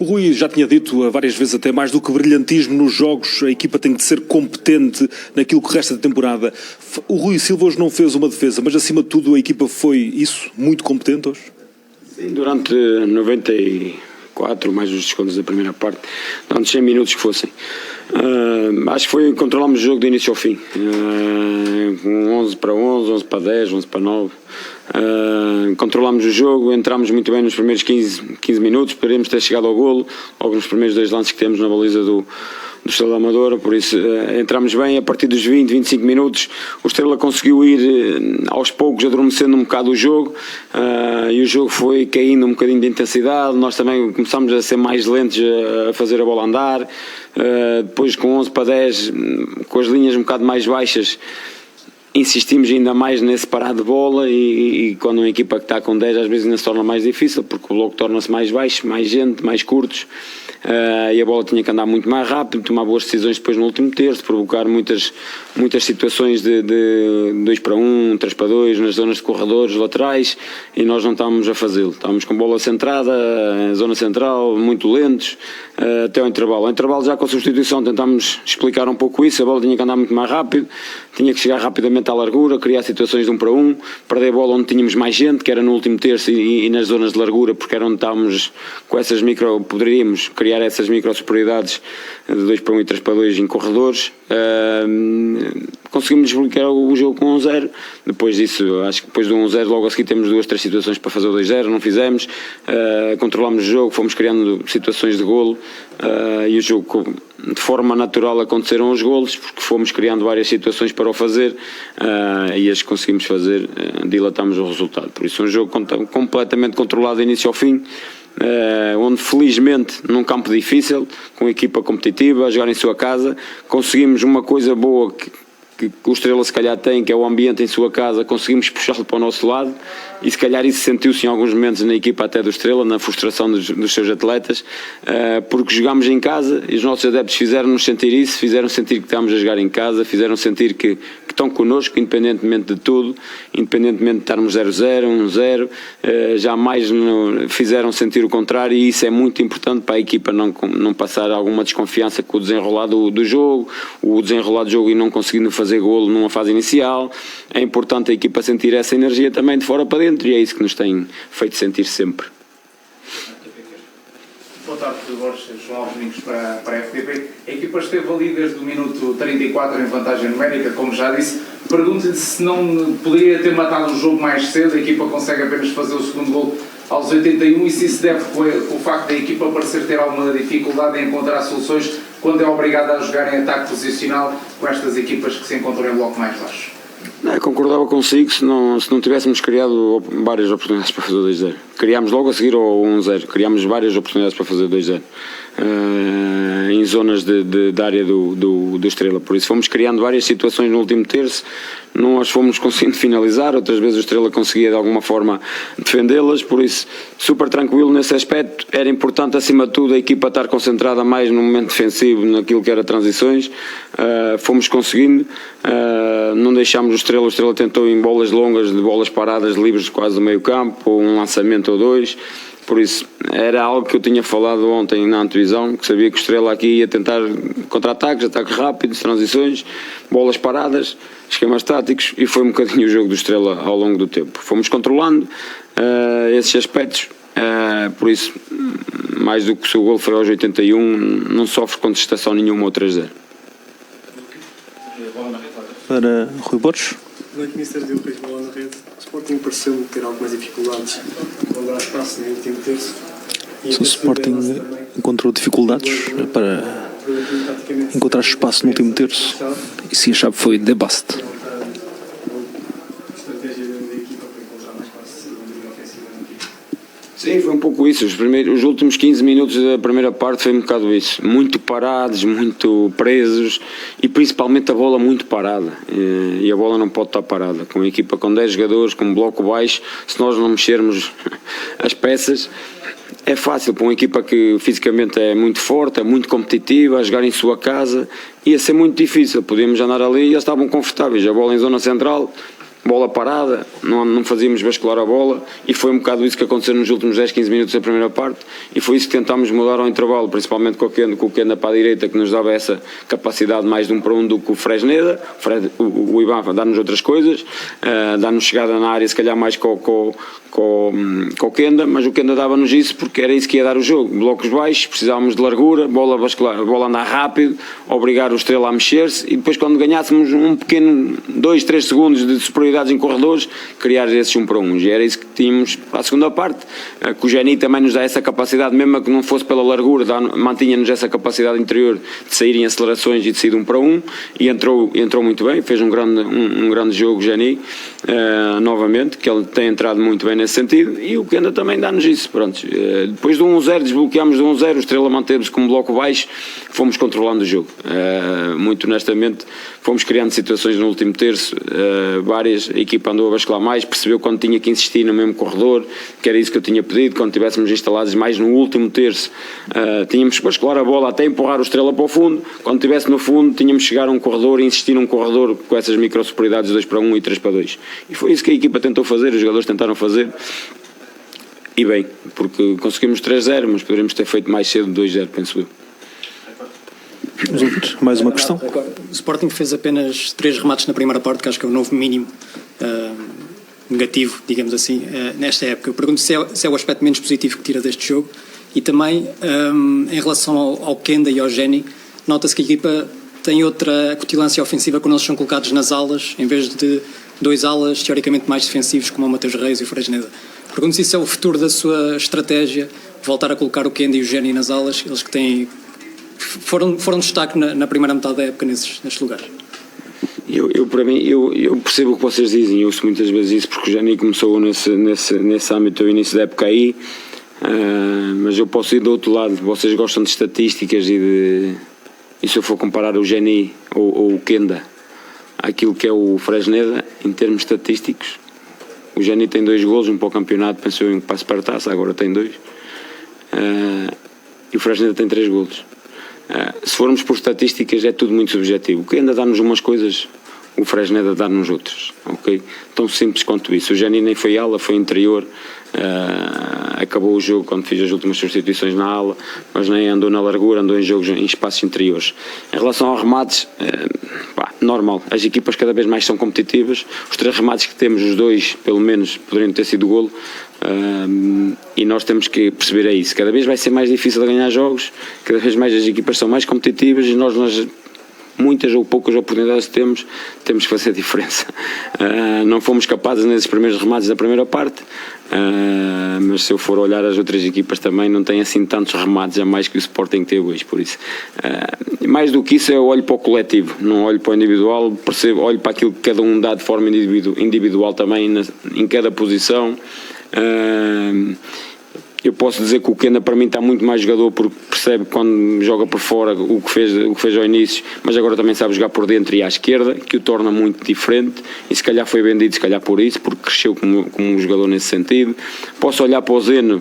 O Rui já tinha dito várias vezes, até mais do que brilhantismo nos jogos, a equipa tem que ser competente naquilo que resta da temporada. O Rui Silva hoje não fez uma defesa, mas acima de tudo a equipa foi isso, muito competente hoje? Sim, durante 94, mais os descontos da primeira parte, durante 100 minutos que fossem. Acho que controlámos o jogo do início ao fim, com 11 para 11, 11 para 10, 11 para 9. Controlámos o jogo, entramos muito bem nos primeiros 15 minutos, poderíamos ter chegado ao golo, logo nos primeiros 2 lances que temos na baliza do Estrela da Amadora, por isso entramos bem. A partir dos 20, 25 minutos o Estrela conseguiu ir aos poucos adormecendo um bocado o jogo, e o jogo foi caindo um bocadinho de intensidade. Nós também começámos a ser mais lentos a fazer a bola andar, depois com 11 para 10, com as linhas um bocado mais baixas, insistimos ainda mais nesse parar de bola, e quando uma equipa que está com 10 às vezes ainda se torna mais difícil, porque o bloco torna-se mais baixo, mais gente, mais curtos, e a bola tinha que andar muito mais rápido, tomar boas decisões depois no último terço, provocar muitas situações de 2 para 1, 3 para 2 nas zonas de corredores laterais, e nós não estávamos a fazê-lo. Estávamos com bola centrada, zona central, muito lentos, até ao intervalo. Ao intervalo, já com a substituição, tentámos explicar um pouco isso. A bola tinha que andar muito mais rápido, tinha que chegar rapidamente à largura, criar situações de 1 para 1, perder a bola onde tínhamos mais gente, que era no último terço e nas zonas de largura, porque era onde estávamos com essas poderíamos criar essas micro superioridades de 2 para 1 e 3 para 2 em corredores. Conseguimos desbloquear o jogo com 1-0. Depois disso, acho que depois do 1-0, logo a seguir temos 2, 3 situações para fazer o 2-0, não fizemos. Controlámos o jogo, fomos criando situações de golo, e o jogo, de forma natural, aconteceram os golos, porque fomos criando várias situações para o fazer, e as que conseguimos fazer, dilatamos o resultado. Por isso, um jogo completamente controlado do início ao fim, onde felizmente num campo difícil, com a equipa competitiva a jogar em sua casa, conseguimos uma coisa boa que o Estrela se calhar tem, que é o ambiente em sua casa, conseguimos puxá-lo para o nosso lado, e se calhar isso sentiu-se em alguns momentos na equipa até do Estrela, na frustração dos seus atletas, porque jogámos em casa e os nossos adeptos fizeram-nos sentir isso, fizeram sentir que estávamos a jogar em casa, fizeram sentir que estão connosco, independentemente de tudo, independentemente de estarmos 0-0, 1-0, jamais fizeram sentir o contrário, e isso é muito importante para a equipa não passar alguma desconfiança com o desenrolar do jogo, o desenrolar do jogo e não conseguindo fazer golo numa fase inicial. É importante a equipa sentir essa energia também de fora para dentro, e é isso que nos tem feito sentir sempre. Boa tarde, Borges, João Domingos para a FTP. A equipa esteve ali desde o minuto 34 em vantagem numérica, como já disse. Pergunto-lhe se não poderia ter matado o jogo mais cedo. A equipa consegue apenas fazer o segundo gol aos 81, e se isso deve com o facto da equipa parecer ter alguma dificuldade em encontrar soluções quando é obrigada a jogar em ataque posicional com estas equipas que se encontram em bloco mais baixo. Concordava consigo se não tivéssemos criado várias oportunidades para fazer 2-0. Criámos logo a seguir ao 1-0, criámos várias oportunidades para fazer 2-0 em zonas de área do Estrela. Por isso fomos criando várias situações no último terço, nós fomos conseguindo finalizar, outras vezes o Estrela conseguia de alguma forma defendê-las, por isso super tranquilo nesse aspecto. Era importante, acima de tudo, a equipa estar concentrada mais no momento defensivo, naquilo que era transições. Fomos conseguindo, não deixámos o Estrela tentou em bolas longas, de bolas paradas, livres quase do meio campo, ou um lançamento ou 2. Por isso, era algo que eu tinha falado ontem na antevisão, que sabia que o Estrela aqui ia tentar contra-ataques, ataques rápidos, transições, bolas paradas, esquemas táticos, e foi um bocadinho o jogo do Estrela ao longo do tempo. Fomos controlando esses aspectos, por isso, mais do que o seu gol foi aos 81, não sofre contestação nenhuma ao 3-0. Para Rui Borges. Durante o Ministério deu Rui bola na rede, o Sporting pareceu ter algumas dificuldades em encontrar espaço no último terço. O Sporting encontrou dificuldades para encontrar espaço no último terço, e se a chave foi de basta. Sim, foi um pouco isso. Os últimos 15 minutos da primeira parte foi um bocado isso. Muito parados, muito presos, e principalmente a bola muito parada. E a bola não pode estar parada. Com uma equipa com 10 jogadores, com um bloco baixo, se nós não mexermos as peças, é fácil para uma equipa que fisicamente é muito forte, é muito competitiva, a jogar em sua casa, ia ser muito difícil. Podíamos andar ali e eles estavam confortáveis. A bola em zona central, bola parada, não fazíamos bascular a bola, e foi um bocado isso que aconteceu nos últimos 10, 15 minutos da primeira parte, e foi isso que tentámos mudar ao intervalo, principalmente com o Kenda para a direita, que nos dava essa capacidade mais de 1 para 1 do que o Fresneda. O Ivan dá-nos outras coisas, dá-nos chegada na área se calhar mais com o Kenda, mas o Kenda dava-nos isso porque era isso que ia dar o jogo, blocos baixos, precisávamos de largura, bola bascular, a bola andar rápido, obrigar o Estrela a mexer-se, e depois quando ganhássemos um pequeno 2, 3 segundos de superioridade em corredores, criar esses 1 para 1, e era isso que tínhamos para a segunda parte, que o Geni também nos dá essa capacidade, mesmo que não fosse pela largura, mantinha-nos essa capacidade interior de sair em acelerações e de sair de 1 para 1, e entrou muito bem, fez um grande jogo o Geni, novamente, que ele tem entrado muito bem nesse sentido, e o Kenda também dá-nos isso. Pronto. Depois do 1-0, desbloqueámos do 1-0, o Estrela manteve-se com um bloco baixo, fomos controlando o jogo, muito honestamente, fomos criando situações no último terço, várias, a equipa andou a bascular mais, percebeu quando tinha que insistir no mesmo corredor, que era isso que eu tinha pedido, quando estivéssemos instalados mais no último terço, tínhamos que bascular a bola até empurrar o Estrela para o fundo, quando estivesse no fundo tínhamos que chegar a um corredor e insistir num corredor com essas micro superioridades 2 para 1 e 3 para 2, e foi isso que a equipa tentou fazer, os jogadores tentaram fazer, e bem, porque conseguimos 3-0, mas poderíamos ter feito mais cedo 2-0, penso eu. Mais uma questão? O Sporting fez apenas 3 remates na primeira parte, que acho que é o novo mínimo negativo, digamos assim, nesta época. Eu pergunto se é o aspecto menos positivo que tira deste jogo, e também em relação ao Kenda e ao Geni, nota-se que a equipa tem outra acutilância ofensiva quando eles são colocados nas alas, em vez de 2 alas teoricamente mais defensivos como o Mateus Reis e o Fresneda. Pergunto se isso é o futuro da sua estratégia, voltar a colocar o Kenda e o Geni nas alas, eles que foram destaque na primeira metade da época nesses lugares. Eu percebo o que vocês dizem, eu ouço muitas vezes isso, porque o Geni começou nesse âmbito ao início da época aí, mas eu posso ir do outro lado. Vocês gostam de estatísticas e se eu for comparar o Geni ou o Kenda àquilo que é o Fresneda em termos estatísticos, o Geni tem 2 golos, um para o campeonato, pensou em passo para a taça, agora tem 2, e o Fresneda tem 3 golos. Se formos por estatísticas é tudo muito subjetivo. O que ainda dá-nos umas coisas, o Fresneda dá-nos outras, ok? Tão simples quanto isso. O Geni nem foi ala, foi interior, acabou o jogo quando fiz as últimas substituições na ala, mas nem andou na largura, andou em jogos em espaços interiores. Em relação aos remates, normal, as equipas cada vez mais são competitivas, os 3 remates que temos, os 2 pelo menos poderiam ter sido golo, e nós temos que perceber isso. Cada vez vai ser mais difícil de ganhar jogos, cada vez mais as equipas são mais competitivas, e nós muitas ou poucas oportunidades que temos que fazer a diferença. Não fomos capazes nesses primeiros remates da primeira parte, mas se eu for olhar as outras equipas também não têm assim tantos remates a mais que o Sporting teve hoje, por isso mais do que isso eu olho para o coletivo, não olho para o individual, olho para aquilo que cada um dá de forma individual também em cada posição. Eu posso dizer que o Kenda para mim está muito mais jogador, porque percebe quando joga por fora o que fez ao início, mas agora também sabe jogar por dentro e à esquerda, que o torna muito diferente, e se calhar foi vendido, se calhar por isso, porque cresceu como um jogador nesse sentido. Posso olhar para o Zeno,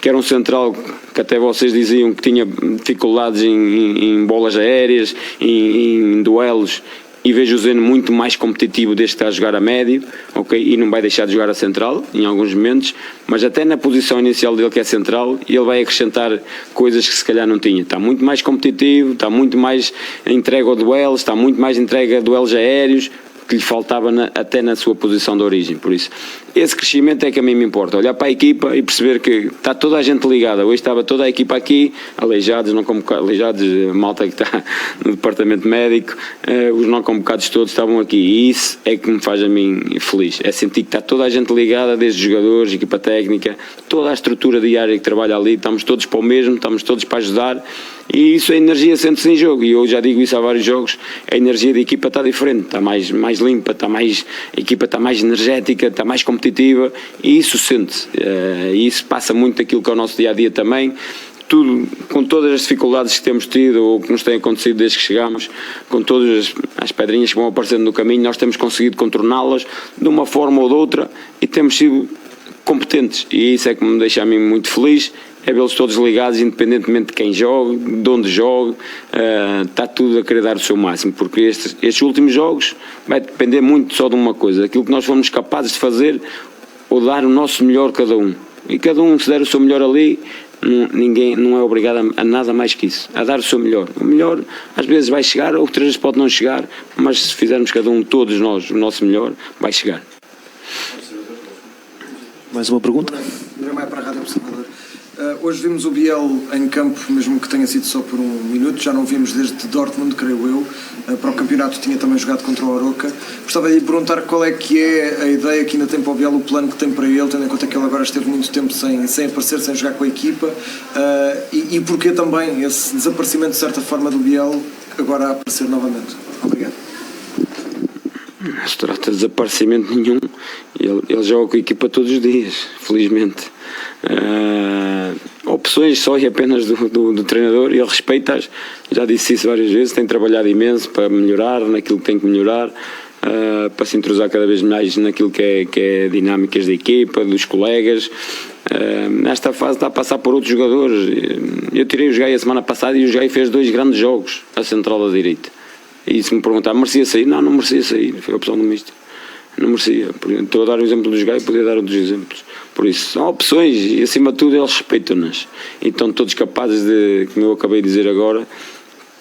que era um central que até vocês diziam que tinha dificuldades em bolas aéreas, em duelos, e vejo o Zeno muito mais competitivo desde que está a jogar a médio, ok? E não vai deixar de jogar a central em alguns momentos, mas até na posição inicial dele, que é central, ele vai acrescentar coisas que se calhar não tinha. Está muito mais competitivo, está muito mais entregue a duelos, está muito mais entregue a duelos aéreos, que lhe faltava até na sua posição de origem. Por isso, esse crescimento é que a mim me importa, olhar para a equipa e perceber que está toda a gente ligada. Hoje estava toda a equipa aqui, aleijados, não convocados, aleijados, malta que está no departamento médico, os não convocados todos estavam aqui, e isso é que me faz a mim feliz, é sentir que está toda a gente ligada, desde os jogadores, equipa técnica, toda a estrutura diária que trabalha ali, estamos todos para o mesmo, estamos todos para ajudar, e isso, a energia sente-se em jogo, e eu já digo isso há vários jogos, a energia da equipa está diferente, está mais limpa, a equipa está mais energética, está mais competitiva, e isso sente-se, e isso passa muito daquilo que é o nosso dia-a-dia também, tudo, com todas as dificuldades que temos tido ou que nos têm acontecido desde que chegámos, com todas as pedrinhas que vão aparecendo no caminho, nós temos conseguido contorná-las de uma forma ou de outra, e temos sido competentes, e isso é que me deixa a mim muito feliz, é vê-los todos ligados, independentemente de quem joga, de onde joga, está tudo a querer dar o seu máximo, porque estes últimos jogos vai depender muito só de uma coisa, aquilo que nós fomos capazes de fazer ou dar o nosso melhor cada um. E cada um, se der o seu melhor ali, ninguém não é obrigado a nada mais que isso, a dar o seu melhor. O melhor às vezes vai chegar, outras vezes pode não chegar, mas se fizermos cada um, todos nós, o nosso melhor, vai chegar. Mais uma pergunta? André Maia para a Rádio Observador. Hoje vimos o Biel em campo, mesmo que tenha sido só por um minuto, já não o vimos desde Dortmund, creio eu. Para o campeonato tinha também jogado contra o Aroca. Gostava de lhe perguntar qual é que é a ideia que ainda tem para o Biel, o plano que tem para ele, tendo em conta que ele agora esteve muito tempo sem aparecer, sem jogar com a equipa, e porquê também esse desaparecimento de certa forma do Biel agora a aparecer novamente. Obrigado. Não se trata de desaparecimento nenhum, ele joga com a equipa todos os dias, felizmente. Opções só e apenas do treinador, e ele respeita-as, já disse isso várias vezes, tem trabalhado imenso para melhorar naquilo que tem que melhorar, para se entrosar cada vez mais naquilo que é dinâmicas da equipa, dos colegas. Nesta fase está a passar por outros jogadores. Eu tirei o Jogai a semana passada e o Jogai fez 2 grandes jogos à central da direita. E se me perguntar, merecia sair? Não merecia sair, foi a opção do mister. Não merecia. Estou a dar o exemplo do Jogai, podia dar outros exemplos. Por isso, são opções e acima de tudo eles respeitam-nas. E estão todos capazes de, como eu acabei de dizer agora,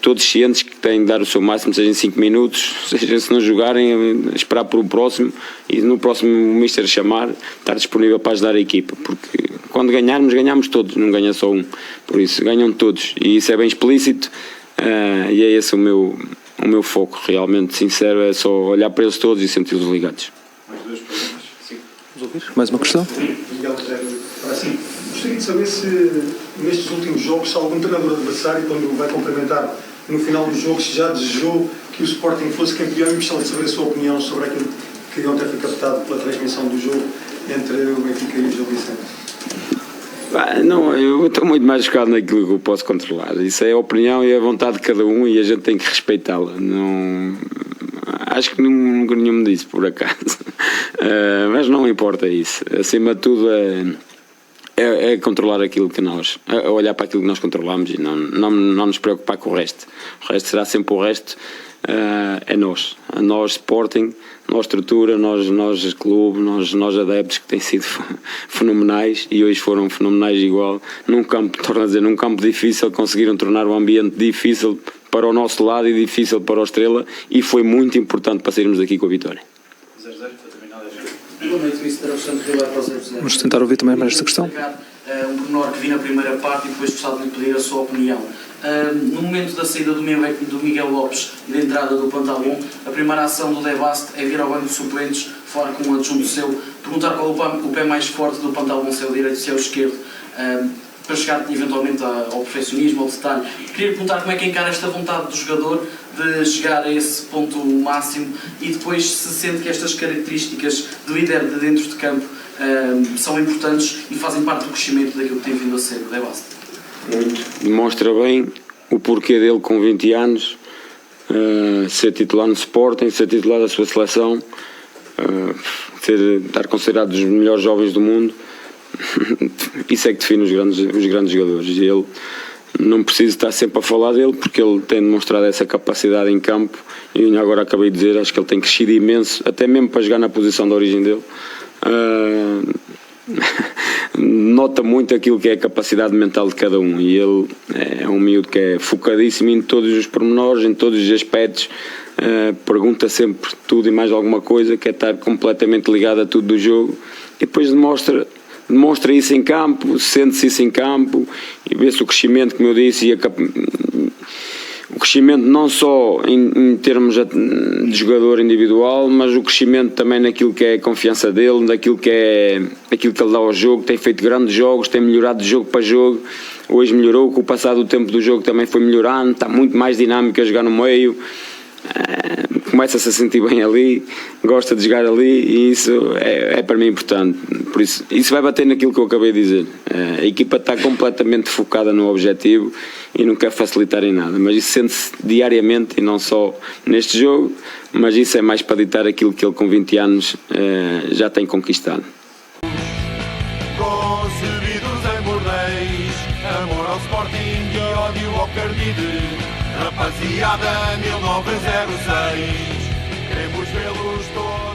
todos cientes que têm de dar o seu máximo, seja em 5 minutos, seja se não jogarem, esperar por o próximo e no próximo o mister chamar, estar disponível para ajudar a equipa. Porque quando ganharmos, ganhamos todos, não ganha só um. Por isso, ganham todos. E isso é bem explícito e é esse o meu foco, realmente sincero, é só olhar para eles todos e senti-los ligados. Mais 2 perguntas? Sim. Vamos ouvir? Mais uma questão? Assim, gostaria de saber se nestes últimos jogos, se algum treinador adversário, quando vai cumprimentar no final do jogo, se já desejou que o Sporting fosse campeão, e gostava de saber a sua opinião sobre aquilo que ontem foi captado pela transmissão do jogo entre o Benfica e o Gil Vicente. Não, eu estou muito mais focado naquilo que eu posso controlar. Isso é a opinião e a vontade de cada um e a gente tem que respeitá-la. Não, acho que nunca nenhum me disse, por acaso. Mas não importa isso. Acima de tudo é controlar aquilo que nós, olhar para aquilo que nós controlamos e não nos preocupar com o resto. O resto será sempre o resto. É nós. A nós Sporting, nós estrutura, nós clube, nós adeptos, que têm sido fenomenais e hoje foram fenomenais igual. Num campo, torno a dizer, num campo difícil, conseguiram tornar o ambiente difícil para o nosso lado e difícil para o Estrela, e foi muito importante para sairmos daqui com a vitória. Boa noite, Mr. Alexandre Ribeiro para o 0-0. Vamos tentar ouvir também mais esta questão. Um pormenor que vi na primeira parte e depois gostava de lhe pedir a sua opinião. No momento da saída do Miguel Lopes e da entrada do Pantalon, a primeira ação do Devast é vir ao banco de suplentes, falar com um adjunto seu, perguntar qual o pé mais forte do Pantalon, se é o direito, se é o esquerdo, para chegar eventualmente ao perfeccionismo, ao detalhe. Queria lhe perguntar como é que encara esta vontade do jogador de chegar a esse ponto máximo e depois se sente que estas características de líder de dentro de campo são importantes e fazem parte do crescimento daquilo que tem vindo a ser o Devast. Demonstra bem o porquê dele com 20 anos ser titular no Sporting, ser titular da sua seleção, estar considerado dos melhores jovens do mundo. Isso é que define os grandes jogadores, e ele não precisa estar sempre a falar dele, porque ele tem demonstrado essa capacidade em campo e agora acabei de dizer, acho que ele tem crescido imenso, até mesmo para jogar na posição de origem dele. Nota muito aquilo que é a capacidade mental de cada um, e ele é um miúdo que é focadíssimo em todos os pormenores, em todos os aspectos, pergunta sempre tudo e mais alguma coisa, quer estar completamente ligado a tudo do jogo, e depois demonstra isso em campo, sente-se isso em campo e vê-se o crescimento, como eu disse, e o crescimento não só em termos de jogador individual, mas o crescimento também naquilo que é a confiança dele, naquilo que ele dá ao jogo. Tem feito grandes jogos, tem melhorado de jogo para jogo. Hoje melhorou, com o passar do tempo do jogo também foi melhorando, está muito mais dinâmico a jogar no meio. Começa-se a sentir bem ali, gosta de jogar ali, e isso é para mim importante. Por isso vai bater naquilo que eu acabei de dizer. A equipa está completamente focada no objetivo e não quer facilitar em nada, mas isso sente-se diariamente, e não só neste jogo, mas isso é mais para ditar aquilo que ele com 20 anos já tem conquistado. Concebidos em bordeis, United, rapaziada 1906, queremos vê-los todos.